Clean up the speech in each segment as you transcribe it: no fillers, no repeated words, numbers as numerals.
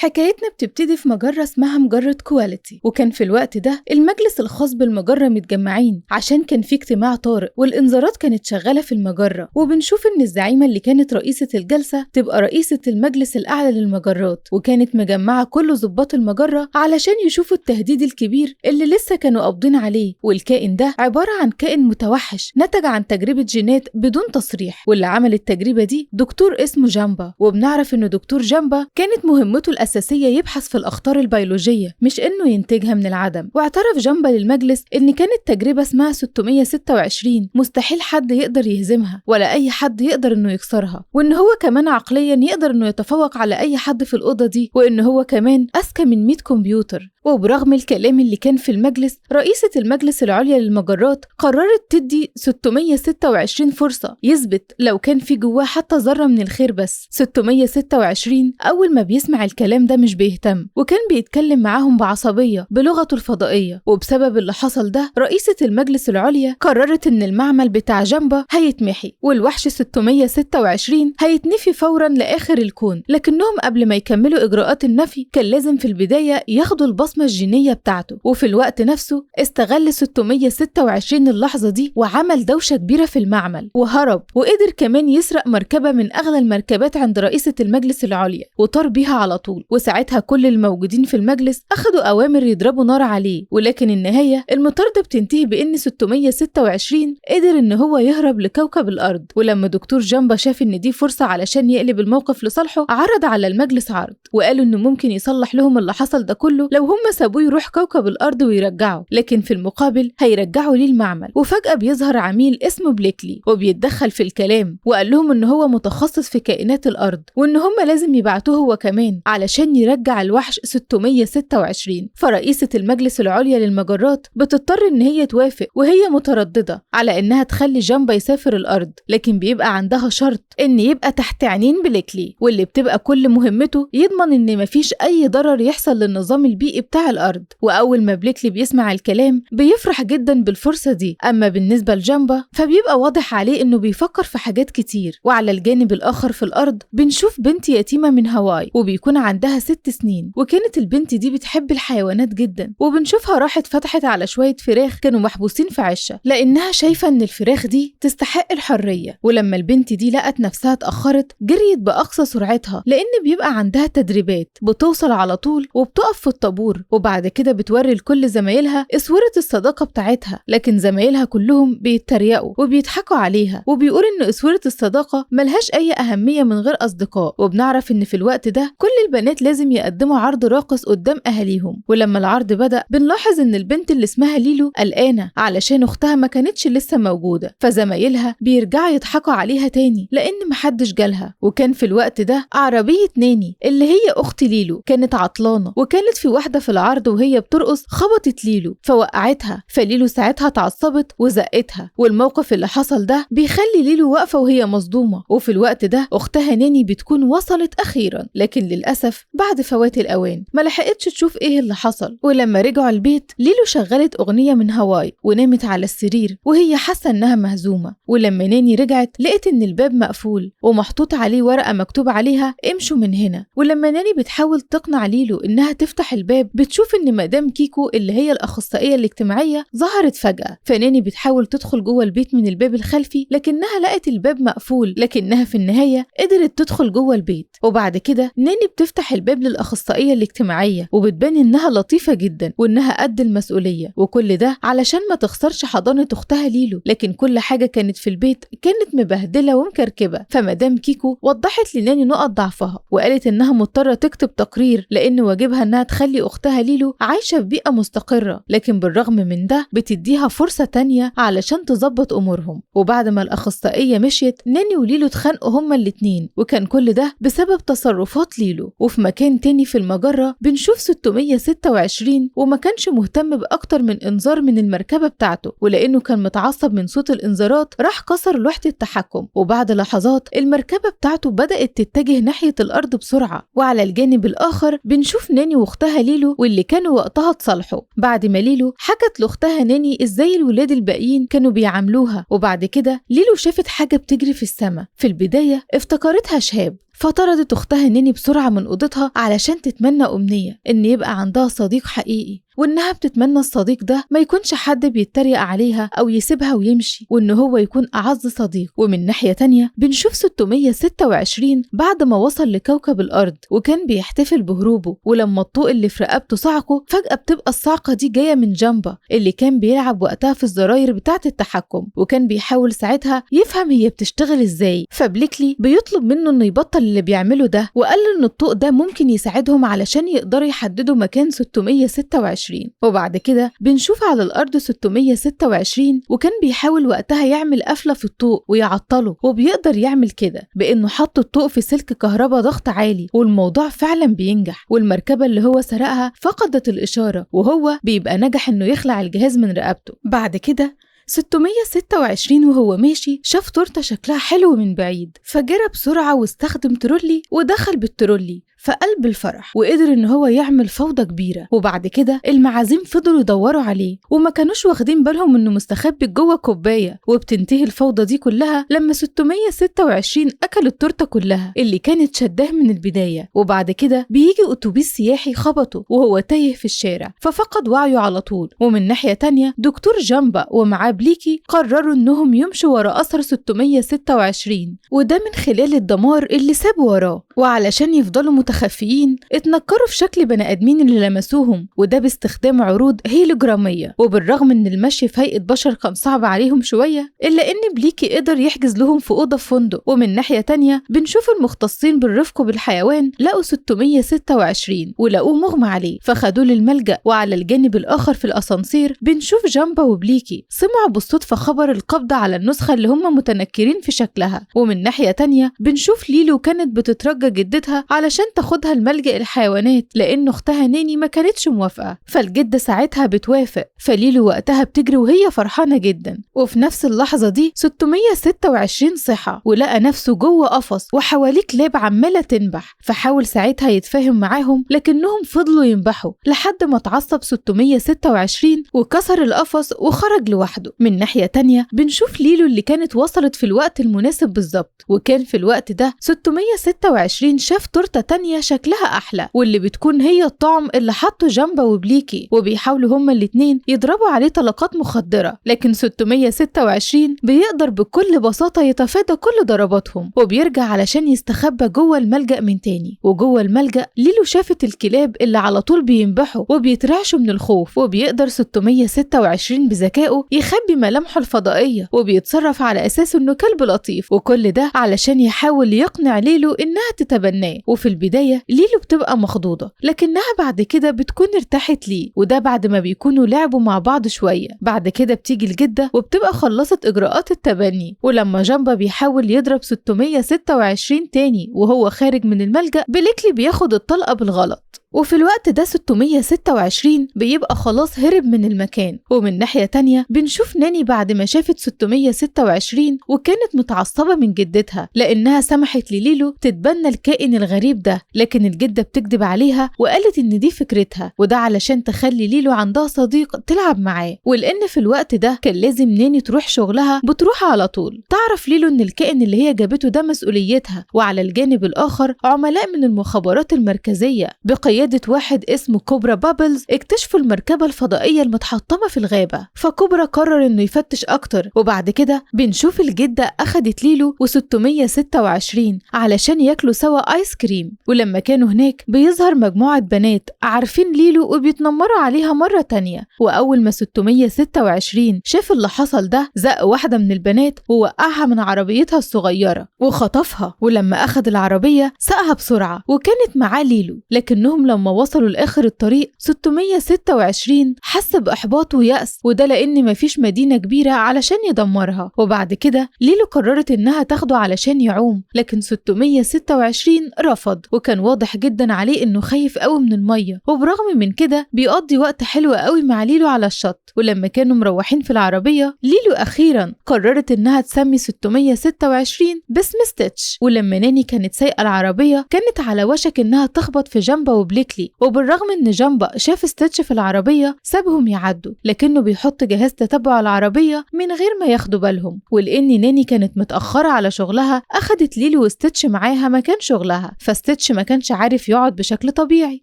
حكايتنا بتبتدي في مجرة اسمها مجرة كواليتي، وكان في الوقت ده المجلس الخاص بالمجرة متجمعين عشان كان في اجتماع طارئ والإنذارات كانت شغالة في المجرة. وبنشوف إن الزعيمة اللي كانت رئيسة الجلسة تبقى رئيسة المجلس الأعلى للمجرات، وكانت مجمعة كل ضباط المجرة علشان يشوفوا التهديد الكبير اللي لسه كانوا قابضين عليه. والكائن ده عبارة عن كائن متوحش نتج عن تجربة جينات بدون تصريح، واللي عمل التجربة دي دكتور اسمه جامبا. وبنعرف إنه دكتور جامبا كانت مهمته الأساسية يبحث في الأخطار البيولوجية مش إنه ينتجها من العدم. واعترف جامبا للمجلس إن كانت تجربة اسمها 626 مستحيل حد يقدر يهزمها ولا أي حد يقدر إنه يكسرها، وإن هو كمان عقليا يقدر إنه يتفوق على أي حد في الأوضة دي، وإن هو كمان أذكى من 100 كمبيوتر. وبرغم الكلام اللي كان في المجلس، رئيسة المجلس العليا للمجرات قررت تدي 626 فرصة يثبت لو كان في جواه حتى ذرة من الخير. بس 626 أول ما بيسمع الكلام ده مش بيهتم، وكان بيتكلم معاهم بعصبية بلغته الفضائية. وبسبب اللي حصل ده رئيسة المجلس العليا قررت إن المعمل بتاع جامبا هيتمحي، والوحش 626 هيتنفي فورا لآخر الكون. لكنهم قبل ما يكملوا إجراءات النفي كان لازم في البداية ياخدوا البصمة الجينية بتاعته. وفي الوقت نفسه استغل 626 اللحظة دي وعمل دوشة كبيرة في المعمل وهرب، وقدر كمان يسرق مركبة من أغلى المركبات عند رئيسة المجلس العليا وطار بيها على طول. وساعتها كل الموجودين في المجلس أخدوا أوامر يضربوا نار عليه، ولكن النهاية المطاردة بتنتهي بإن 626 قدر إن هو يهرب لكوكب الأرض. ولما دكتور جامبا شاف إن دي فرصة علشان يقلب الموقف لصالحه، عرض على المجلس عرض وقالوا إنه ممكن يصلح لهم اللي حصل ده كله لو هم سابوه يروح كوكب الأرض ويرجعوا، لكن في المقابل هيرجعوا ليه المعمل. وفجأة بيظهر عميل اسمه بليكلي وبيتدخل في الكلام، وقال لهم إن هو متخصص في كائنات الأرض وإن هم لازم يبعتوه هو كمان علشان يرجع الوحش 626. فرئيسة المجلس العليا للمجرات بتضطر إن هي توافق، وهي مترددة على إنها تخلي جامبا يسافر الأرض، لكن بيبقى عندها شرط إن يبقى تحت عينين بليكلي، واللي بتبقى كل مهمته يضمن إن مفيش أي ضرر يحصل للنظام البيئي بتاع الأرض. وأول ما بليكلي بيسمع الكلام بيفرح جدا بالفرصة دي. أما بالنسبة لجامبا فبيبقى واضح عليه إنه بيفكر في حاجات كتير. وعلى الجانب الآخر في الأرض بنشوف بنت يتيمة من هاواي وبيكون عندها 6 سنين، وكانت البنت دي بتحب الحيوانات جدا. وبنشوفها راحت فتحت على شوية فراخ كانوا محبوسين في عشة لأنها شايفة إن الفراخ دي تستحق الحرية. ولما البنت دي لقت نفسها اتأخرت جريت بأقصى سرعتها، لأن بيبقى عندها تدريبات بتوصل على طول وبتقف في الطابور، وبعد كده بتوري لكل زمايلها اسورة الصداقة بتاعتها. لكن زمايلها كلهم بيتريقوا وبيضحكوا عليها وبيقول إن اسورة الصداقة ملهاش أي أهمية من غير أصدقاء. وبنعرف إن في الوقت ده كل البنات لازم يقدموا عرض راقص قدام أهاليهم. ولما العرض بدأ بنلاحظ إن البنت اللي اسمها ليلو قلقانة علشان أختها ما كانتش لسه موجودة، فزمايلها بيرجعوا يضحكوا عليها تاني لأن محدش جالها. وكان في الوقت ده عربية ناني اللي هي أخت ليلو كانت عطلانة، وكانت في واحدة في العرض وهي بترقص خبطت ليلو فوقعتها، فليلو ساعتها اتعصبت وزقتها. والموقف اللي حصل ده بيخلي ليلو واقفة وهي مصدومة. وفي الوقت ده أختها ناني بتكون وصلت أخيرا، لكن للأسف بعد فوات الأوان ما لحقتش تشوف إيه اللي حصل. ولما رجعوا البيت ليلو شغلت أغنية من هاواي ونامت على السرير وهي حاسة إنها مهزومة. ولما ناني رجعت لقيت إن الباب مقفول ومحطوط عليه ورقة مكتوب عليها امشوا من هنا. ولما ناني بتحاول تقنع ليلو إنها تفتح الباب بتشوف إن مدام كيكو اللي هي الأخصائية الاجتماعية ظهرت فجأة، فناني بتحاول تدخل جوه البيت من الباب الخلفي لكنها لقت الباب مقفول، لكنها في النهاية قدرت تدخل جوه البيت. وبعد كده ناني بتفتح الباب للأخصائية الاجتماعية وبتبان إنها لطيفة جدا وإنها قد المسؤولية، وكل ده علشان ما تخسرش حضانة أختها ليلو. لكن كل حاجة كانت في البيت كانت مبهدلة ومكركبة، فمدام كيكو وضحت لناني نقط ضعفها وقالت إنها مضطرة تكتب تقرير لأن واجبها إنها تخلي أختها ليلو عايشة في بيئة مستقرة، لكن بالرغم من ده بتديها فرصة تانية علشان تظبط أمورهم. وبعد ما الأخصائية مشيت ناني وليلو اتخانقوا هما الاتنين، وكان كل ده بسبب تصرفات ليلو. وفي مكان تاني في المجرة بنشوف 626 وما كانش مهتم بأكتر من إنذار من المركبة بتاعته، ولأنه كان متعصب من صوت الإنذارات راح كسر لوحة التحكم. وبعد لحظات المركبة بتاعته بدأت تتجه ناحية الأرض بسرعة. وعلى الجانب الآخر بنشوف ناني واختها ليلو واللي كانوا وقتها اتصالحوا بعد ما ليلو حكت لاختها ناني ازاي الولاد الباقيين كانوا بيعاملوها. وبعد كده ليلو شافت حاجة بتجري في السماء، في البداية افتكرتها شهاب فطردت أختها نيني بسرعة من أوضتها علشان تتمنى أمنية إن يبقى عندها صديق حقيقي، وإنها بتتمنى الصديق ده ما يكونش حد بيتريق عليها أو يسيبها ويمشي، وإن هو يكون أعز صديق. ومن ناحية تانية بنشوف 626 بعد ما وصل لكوكب الأرض وكان بيحتفل بهروبه، ولما الطوق اللي في رقبته صعقه فجأة بتبقى الصعقة دي جاية من جامبا اللي كان بيلعب وقتها في الزراير بتاعة التحكم، وكان بيحاول ساعتها يفهم هي بتشتغل إزاي. فبليكلي بيطلب منه إنه يبطل اللي بيعمله ده، وقال له إن الطوق ده ممكن يساعدهم علشان يقدروا يحددوا مكان 626. وبعد كده بنشوف على الأرض 626 وكان بيحاول وقتها يعمل قفلة في الطوق ويعطله، وبيقدر يعمل كده بإنه حط الطوق في سلك كهرباء ضغط عالي، والموضوع فعلا بينجح، والمركبة اللي هو سرقها فقدت الإشارة، وهو بيبقى نجح إنه يخلع الجهاز من رقبته. بعد كده 626 وهو ماشي شاف تورته شكلها حلو من بعيد، فجرى بسرعة واستخدم ترولي ودخل بالترولي في قلب الفرح، وقدر ان هو يعمل فوضى كبيرة. وبعد كده المعازيم فضلوا يدوروا عليه وما كانوش واخدين بالهم انه مستخبي جوه كوباية، وبتنتهي الفوضى دي كلها لما 626 اكل التورته كلها اللي كانت شداه من البداية. وبعد كده بيجي اتوبيس سياحي خبطه وهو تايه في الشارع ففقد وعيه على طول. ومن ناحية تانية دكتور جامبا ومعاه بليكي قرروا انهم يمشوا ورا اثر 626، وده من خلال الدمار اللي سابه وراه. وعلشان يفضلوا متخفيين اتنكروا في شكل بني ادمين اللي لمسوهم، وده باستخدام عروض هيلوجرامية. وبالرغم ان المشي في هيئة بشر كان صعب عليهم شوية، الا ان بليكي قدر يحجز لهم في اوضة في فندق. ومن ناحية تانية بنشوف المختصين بالرفق بالحيوان لقوا 626 ولقوه مغمى عليه، فخدوه للملجأ. وعلى الجانب الاخر في الاسانسير بنشوف جامبا وبليكي سمعوا بالصدفة خبر القبض على النسخة اللي هم متنكرين في شكلها. ومن ناحية تانية بنشوف ليلو كانت بتترجى جدتها علشان تاخدها الملجأ الحيوانات لأن أختها نيني ما كانتش موافقة، فالجدة ساعتها بتوافق. فليلو وقتها بتجري وهي فرحانة جدا. وفي نفس اللحظة دي 626 صحى ولقى نفسه جوه قفص وحواليه كلاب عمالة تنبح، فحاول ساعتها يتفاهم معاهم لكنهم فضلوا ينبحوا لحد ما اتعصب 626 وكسر القفص وخرج لوحده. من ناحية تانية بنشوف ليلو اللي كانت وصلت في الوقت المناسب بالظبط، وكان في الوقت ده 626 شاف تورته تانية شكلها أحلى واللي بتكون هي الطعم اللي حطه جامبا وبليكي، وبيحاولوا هما الاتنين يضربوا عليه طلقات مخدرة، لكن 626 بيقدر بكل بساطة يتفادى كل ضرباتهم وبيرجع علشان يستخبى جوه الملجأ من تاني. وجوه الملجأ ليلو شافت الكلاب اللي على طول بينبحوا وبيترعشوا من الخوف، وبيقدر 626 بذكائه يخبي ملامحه الفضائية وبيتصرف على أساس إنه كلب لطيف، وكل ده علشان يحاول يقنع ليلو إنها تتبناه. وفي البداية ليلو بتبقى مخضوضة لكنها بعد كده بتكون ارتاحت ليه، وده بعد ما بيكونوا لعبوا مع بعض شوية. بعد كده بتيجي الجدة وبتبقى خلصت إجراءات التبني، ولما جامبا بيحاول يضرب 626 تاني وهو خارج من الملجأ بليكلي بياخد الطلقة بالغلط. وفي الوقت ده 626 بيبقى خلاص هرب من المكان. ومن ناحية تانية بنشوف ناني بعد ما شافت 626 وكانت متعصبة من جدتها لأنها سمحت لليلو تتبنى الكائن الغريب ده، لكن الجدة بتكذب عليها وقالت إن دي فكرتها، وده علشان تخلي ليلو عندها صديق تلعب معاه. ولأن في الوقت ده كان لازم ناني تروح شغلها بتروح على طول. تعرف ليلو إن الكائن اللي هي جابته ده مسؤوليتها. وعلى الجانب الآخر عملاء من المخابرات المركزية بقيادة واحد اسمه كوبرا بابلز اكتشفوا المركبة الفضائية المتحطمة في الغابة، فكوبرا قرر انه يفتش اكتر. وبعد كده بنشوف الجدة اخدت ليلو و626 علشان ياكلوا سوا ايس كريم. ولما كانوا هناك بيظهر مجموعة بنات عارفين ليلو وبيتنمروا عليها مرة تانية. واول ما 626 شاف اللي حصل ده زق واحدة من البنات ووقعها من عربيتها الصغيرة وخطفها، ولما اخد العربية ساقها بسرعة وكانت معاه ليلو. لكنهم لما وصلوا لآخر الطريق 626 حس بإحباط ويأس، وده لأن مفيش مدينة كبيرة علشان يدمرها. وبعد كده ليلو قررت إنها تاخده علشان يعوم، لكن 626 رفض وكان واضح جدا عليه إنه خايف قوي من المية. وبرغم من كده بيقضي وقت حلو قوي مع ليلو على الشط. ولما كانوا مروحين في العربية ليلو أخيرا قررت إنها تسمي 626 باسم ستيتش. ولما ناني كانت سايقة العربية كانت على وشك إنها تخبط في جامبا وبليكي وبليكلي، وبالرغم إن جامبا شاف ستيتش في العربية سابهم يعدوا، لكنه بيحط جهاز تتبع العربية من غير ما ياخدوا بالهم. ولأن ناني كانت متأخرة على شغلها أخدت ليلو وستيتش معاها مكان شغلها، فستيتش ما كانش عارف يقعد بشكل طبيعي،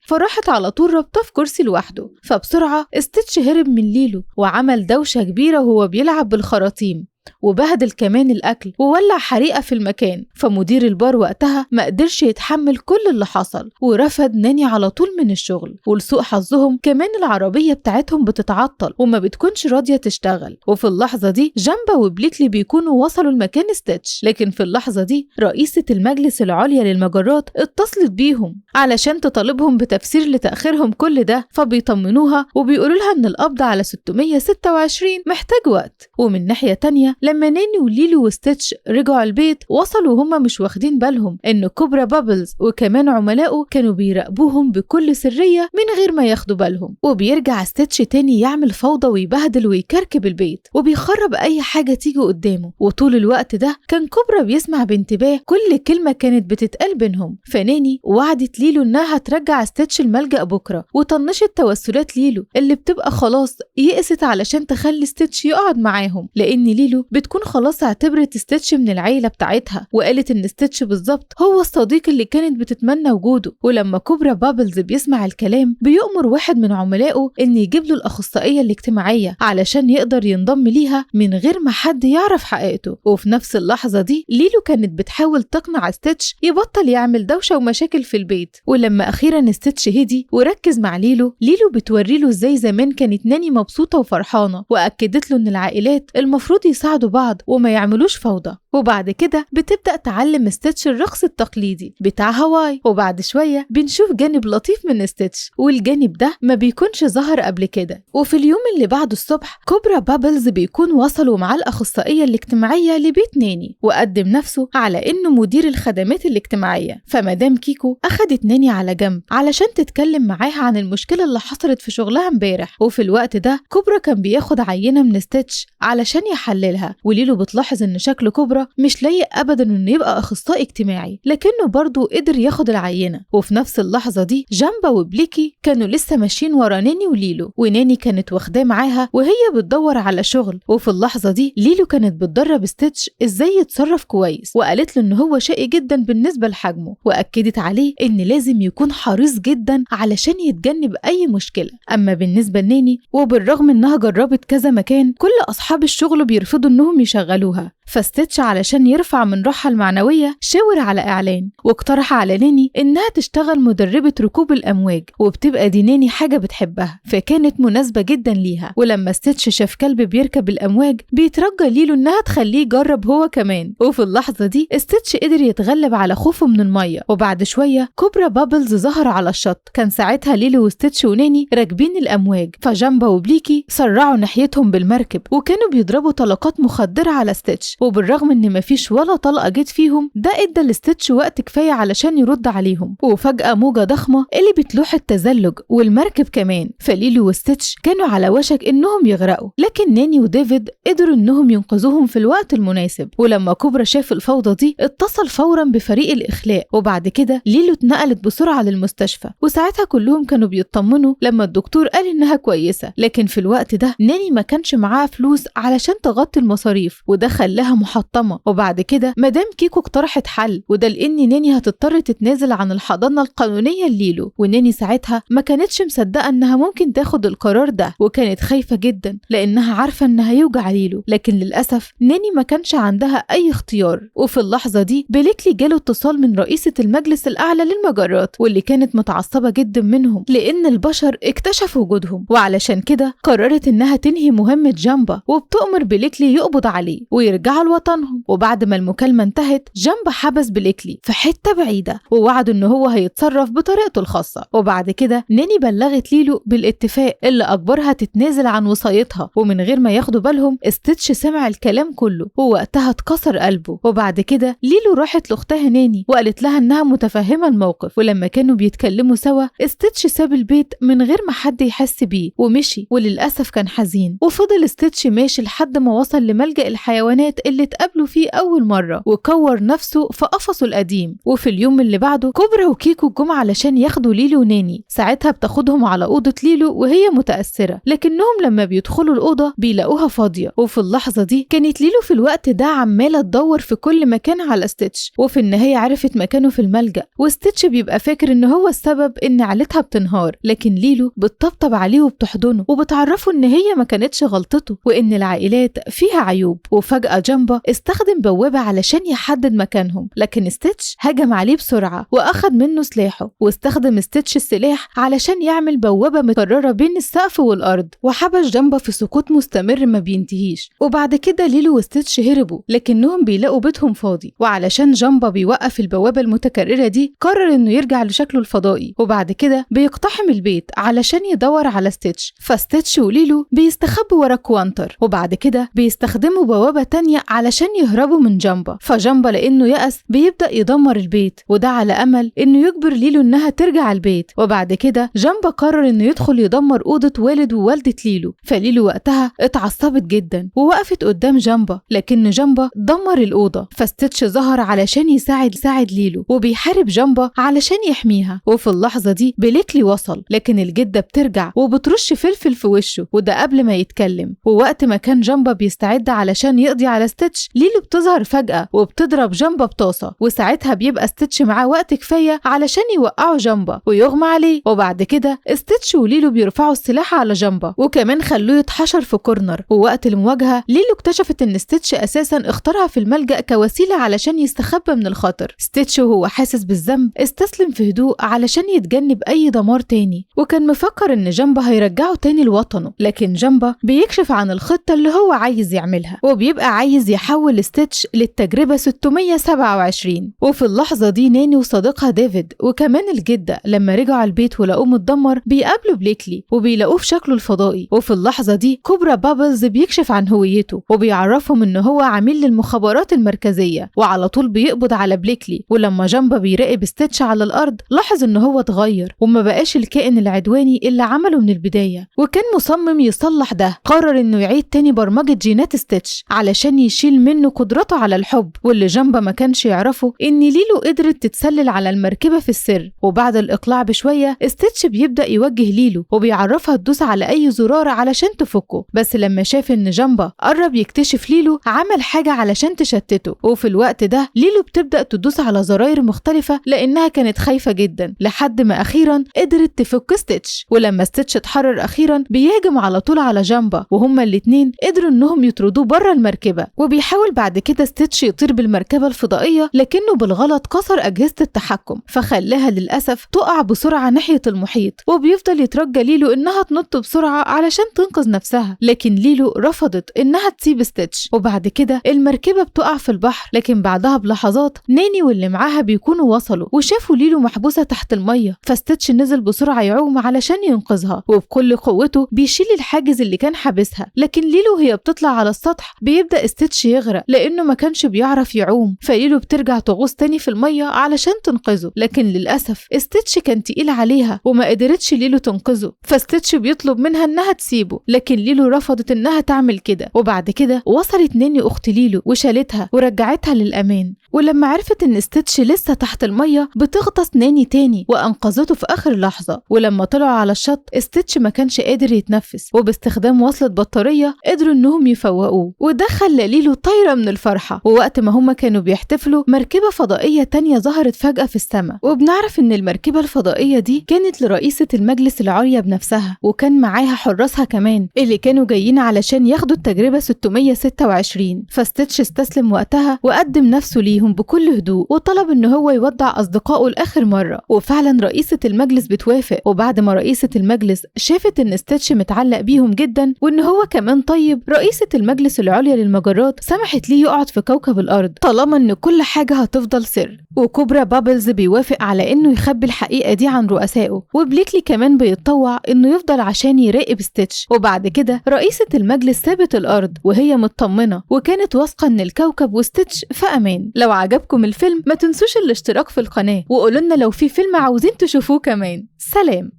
فراحت على طول ربطه في كرسي لوحده. فبسرعة ستيتش هرب من ليلو وعمل دوشة كبيرة وهو بيلعب بالخراطيم، وبهدل كمان الأكل وولع حريقة في المكان. فمدير البار وقتها ما قدرش يتحمل كل اللي حصل ورفض ناني على طول من الشغل. ولسوء حظهم كمان العربية بتاعتهم بتتعطل وما بتكونش راضية تشتغل. وفي اللحظة دي جامبا وبليكلي بيكونوا وصلوا لمكان ستيتش، لكن في اللحظة دي رئيسة المجلس العليا للمجرات اتصلت بيهم علشان تطالبهم بتفسير لتأخيرهم كل ده. فبيطمنوها وبيقولوا لها ان القبض على 626 محتاج وقت. ومن ناحية تانية لما ناني وليلو وستيتش رجعوا البيت وصلوا وهم مش واخدين بالهم ان كوبرا بابلز وكمان عملائه كانوا بيراقبوهم بكل سرية من غير ما ياخدوا بالهم. وبيرجع ستيتش تاني يعمل فوضى ويبهدل ويكركب البيت وبيخرب اي حاجة تيجي قدامه. وطول الوقت ده كان كوبرا بيسمع بانتباه كل كلمة كانت بتتقال بينهم. فناني وعدت ليلو انها هترجع ستيتش الملجأ بكرة، وطنشت توسلات ليلو اللي بتبقى خلاص يئست علشان تخلي ستيتش يقعد معاهم، لان ليلو بتكون خلاص اعتبرت ستيتش من العيلة بتاعتها، وقالت ان ستيتش بالظبط هو الصديق اللي كانت بتتمنى وجوده. ولما كوبرا بابلز بيسمع الكلام بيؤمر واحد من عملائه ان يجيب له الأخصائية الاجتماعية علشان يقدر ينضم ليها من غير ما حد يعرف حقيقته. وفي نفس اللحظة دي ليلو كانت بتحاول تقنع ستيتش يبطل يعمل دوشة ومشاكل في البيت. ولما أخيرا ستيتش هدي وركز مع ليلو بتوريله ازاي زمان كانت ناني مبسوطة وفرحانة، وأكدت له ان العائلات المفروض يساعدوا بعض وما يعملوش فوضى. وبعد كده بتبدأ تعلم ستيتش الرقص التقليدي بتاع هاواي. وبعد شوية بنشوف جانب لطيف من ستيتش، والجانب ده ما بيكونش ظهر قبل كده. وفي اليوم اللي بعده الصبح كوبرا بابلز بيكون وصلوا مع الأخصائية الاجتماعية لبيت ناني، وقدم نفسه على إنه مدير الخدمات الاجتماعية. فمدام كيكو أخدت ناني على جنب علشان تتكلم معاها عن المشكلة اللي حصلت في شغلها امبارح. وفي الوقت ده كوبرا كان بياخد عينة من ستيتش علشان يحللها، وليلو بتلاحظ إن شكل كوبرا مش لايق أبدا إنه يبقى أخصائي اجتماعي، لكنه برضه قدر ياخد العينة. وفي نفس اللحظة دي جامبا وبليكي كانوا لسه ماشيين ورا ناني وليلو، وناني كانت واخداه معاها وهي بتدور على شغل. وفي اللحظة دي ليلو كانت بتدرب ستيتش إزاي يتصرف كويس، وقالت له إن هو شقي جدا بالنسبة لحجمه، وأكدت عليه إن لازم يكون حريص جدا علشان يتجنب أي مشكلة. أما بالنسبة لناني وبالرغم إنها جربت كذا مكان كل أصحاب الشغل بيرفضوا إنهم يشغلوها، فستيتش علشان يرفع من روحها المعنوية شاور على إعلان، واقترح على ناني إنها تشتغل مدربة ركوب الأمواج، وبتبقى دي ناني حاجة بتحبها فكانت مناسبة جدا ليها. ولما ستيتش شاف كلب بيركب الأمواج بيترجى ليلو إنها تخليه يجرب هو كمان. وفي اللحظة دي ستيتش قدر يتغلب على خوفه من المية. وبعد شوية كوبرا بابلز ظهر على الشط. كان ساعتها ليلو وستيتش وناني راكبين الأمواج، فجامبا وبليكي سرعوا ناحيتهم بالمركب وكانوا بيضربوا طلقات مخدرة على ستيتش. وبالرغم ان مفيش ولا طلقة جت فيهم ده ادى لستيتش وقت كفاية علشان يرد عليهم. وفجأة موجة ضخمة قلبت لوح التزلج والمركب كمان، فليلو وستيتش كانوا على وشك انهم يغرقوا، لكن ناني وديفيد قدروا انهم ينقذوهم في الوقت المناسب. ولما كوبرا شاف الفوضى دي اتصل فورا بفريق الاخلاء، وبعد كده ليلو اتنقلت بسرعة للمستشفى. وساعتها كلهم كانوا بيطمنوا لما الدكتور قال انها كويسة، لكن في الوقت ده ناني ما كانش معاها فلوس علشان تغطي المصاريف، وده خلاها محطمة. وبعد كده مدام كيكو اقترحت حل، وده لان ناني هتضطر تتنازل عن الحضانة القانونية لليلو. وناني ساعتها ما كانتش مصدقة انها ممكن تاخد القرار ده، وكانت خايفة جدا لانها عارفة انها هيوجع ليلو، لكن للأسف ناني ما كانش عندها اي اختيار. وفي اللحظة دي بليكلي جاله اتصال من رئيسة المجلس الأعلى للمجرات، واللي كانت متعصبة جدا منهم لان البشر اكتشفوا وجودهم، وعلشان كده قررت انها تنهي مهمة جامبا، وبتؤمر بليكلي يقبض عليه ويرجعوا لوطنهم. وبعد ما المكالمة انتهت جامبا حبس بليكلي في حتة بعيدة ووعده ان هو هيتصرف بطريقته الخاصة. وبعد كده ناني بلغت ليلو بالاتفاق اللي اجبرها تتنازل عن وصايتها، ومن غير ما ياخدوا بالهم ستيتش سمع الكلام كله ووقتها اتكسر قلبه. وبعد كده ليلو راحت لاختها ناني وقالت لها انها متفهمة الموقف، ولما كانوا بيتكلموا سوا ستيتش ساب البيت من غير ما حد يحس بيه ومشي، وللأسف كان حزين. وفضل ستيتش ماشي لحد ما وصل وصل لملجأ الحيوانات اللي اتقابلوا فيه أول مرة وكور نفسه في قفصه القديم. وفي اليوم اللي بعده كوبرا وكيكو جم علشان ياخدوا ليلو وناني. ساعتها بتاخدهم على أوضة ليلو وهي متأثرة، لكنهم لما بيدخلوا الأوضة بيلاقوها فاضية. وفي اللحظة دي كانت ليلو في الوقت ده عمالة تدور في كل مكان على ستيتش، وفي النهاية عرفت مكانه في الملجأ. وستيتش بيبقى فاكر إن هو السبب إن عيلتها بتنهار، لكن ليلو بتطبطب عليه وبتحضنه وبتعرفه إن هي ما كانتش غلطته وإن العائلات فيها عيوب. وفجأة جامبا استخدم بوابة علشان يحدد مكانهم، لكن ستيتش هجم عليه بسرعة وأخد منه سلاحه. واستخدم ستيتش السلاح علشان يعمل بوابة متكررة بين السقف والأرض، وحبس جامبا في سكوت مستمر ما بينتهيش. وبعد كده ليلو وستيتش هربوا، لكنهم بيلاقوا بيتهم فاضي. وعلشان جامبا بيوقف البوابة المتكررة دي قرر إنه يرجع لشكله الفضائي، وبعد كده بيقتحم البيت علشان يدور على ستيتش. فستيتش وليلو بيستخبوا ورا كوانتر، وبعد كده بيستخدموا بوابة تانية علشان يهربوا من جامبا. فجامبا لأنه يأس بيبدأ يدمر البيت، وده على أمل إنه يجبر ليلو إنها ترجع البيت. وبعد كده جامبا قرر إنه يدخل يدمر أوضة والد ووالدة ليلو. فليلو وقتها اتعصبت جدا ووقفت قدام جامبا، لكن جامبا دمر الأوضة. فستيتش ظهر علشان يساعد ليلو وبيحارب جامبا علشان يحميها. وفي اللحظة دي بليكلي وصل، لكن الجدة بترجع وبترش فلفل في وشه، وده قبل ما يتكلم. ووقت ما كان جامبا بيستعد علشان يقضي على ستيتش، ليلو بتظهر فجأة وبتضرب جامبا بطاسة. وساعتها بيبقى ستيتش معاه وقت كفاية علشان يوقعوا جامبا ويغمى عليه. وبعد كده ستيتش وليلو بيرفعوا السلاح على جامبا وكمان خلوه يتحشر في كورنر. ووقت المواجهة ليلو اكتشفت ان ستيتش اساسا اختارها في الملجأ كوسيلة علشان يستخبى من الخطر. ستيتش وهو حاسس بالذنب استسلم في هدوء علشان يتجنب اي دمار تاني، وكان مفكر ان جامبا هيرجعه تاني لوطنه. لكن جامبا بيكشف عن الخطة اللي هو عايز يعملها، وبيبقى عايز يحول ستيتش للتجربة 627. وفي اللحظة دي ناني وصديقها ديفيد وكمان الجدة لما رجعوا البيت ولقوه متدمر بيقابلوا بليكلي وبيلاقوه في شكله الفضائي. وفي اللحظة دي كوبرا بابلز بيكشف عن هويته وبيعرفهم ان هو عميل للمخابرات المركزية، وعلى طول بيقبض على بليكلي. ولما جامبا بيراقب ستيتش على الارض لاحظ ان هو اتغير وما بقاش الكائن العدواني اللي عمله من البداية، وكان مصمم يصلح ده. قرر انه يعيد تاني برمجة جينات ستيتش علشان يشيل منه قدرته على الحب. واللي جامبا ما كانش يعرفه ان ليلو قدرت تتسلل على المركبة في السر. وبعد الاقلاع بشوية ستيتش بيبدأ يوجه ليلو وبيعرفها تدوس على اي زرار علشان تفكه، بس لما شاف ان جامبا قرب يكتشف ليلو عمل حاجة علشان تشتته. وفي الوقت ده ليلو بتبدأ تدوس على زراير مختلفة لانها كانت خايفة جدا، لحد ما اخيرا قدرت تفك ستيتش. ولما ستيتش اتحرر اخيرا بيهاجم على طول على جامبا، وهما الاتنين قدروا انهم يطردوه بره المركبة. وبيحاول بعد كده ستيتش يطير بالمركبة الفضائية، لكنه بالغلط كسر اجهزة التحكم فخلاها للاسف تقع بسرعة ناحية المحيط. وبيفضل يترجى ليلو انها تنط بسرعة علشان تنقذ نفسها، لكن ليلو رفضت انها تسيب ستيتش. وبعد كده المركبة بتقع في البحر، لكن بعدها بلحظات ناني واللي معاها بيكونوا وصلوا وشافوا ليلو محبوسة تحت المية. فستيتش نزل بسرعة يعوم علشان ينقذها، وبكل قوته بيشيل الحاجز اللي كان حابسها. لكن ليلو هي بتطلع على السطح بيبدأ ستيتش يغرق لانه ما كانش بيعرف يعوم. فليلو بترجع تغوص تاني في المية علشان تنقذه، لكن للأسف ستيتش كان تقيل عليها وما قدرتش ليلو تنقذه. فستيتش بيطلب منها انها تسيبه، لكن ليلو رفضت انها تعمل كده. وبعد كده وصلت ناني اخت ليلو وشالتها ورجعتها للأمان. ولما عرفت ان ستيتش لسه تحت المية بتغطس ناني تاني وانقذته في اخر لحظة. ولما طلعوا على الشط ستيتش ما كانش قادر يتنفس، وباستخدام وصلة بطارية قدروا انهم يفوقوه، وده خلى ليلو طايرة من الفرحة. ووقت ما هما كانوا بيحتفلوا مركبة فضائية تانية ظهرت فجأة في السماء، وبنعرف ان المركبة الفضائية دي كانت لرئيسة المجلس العليا بنفسها، وكان معاها حراسها كمان اللي كانوا جايين علشان ياخدوا التجربة 626. فستيتش استسلم وقتها وقدم نفسه ليهم بكل هدوء وطلب ان هو يودع اصدقائه لاخر مرة. وفعلا رئيسة المجلس بتوافق، وبعد ما رئيسة المجلس شافت ان ستيتش متعلق بيهم جدا وان هو كمان طيب، رئيسة المجلس العليا للمجرات سمحت ليه يقعد في كوكب الارض طالما ان كل حاجة هتفضل سر. وكوبرا بابلز بيوافق على انه يخبي الحقيقة دي عن رؤسائه، وبليكلي كمان بيتطوع انه يفضل عشان يراقب ستيتش. وبعد كده رئيسة المجلس سابت الارض وهي مطمنة وكانت واثقة ان الكوكب وستيتش في امان. لو عجبكم الفيلم ما تنسوش الاشتراك في القناة، وقولوا لنا لو في فيلم عاوزين تشوفوه كمان. سلام.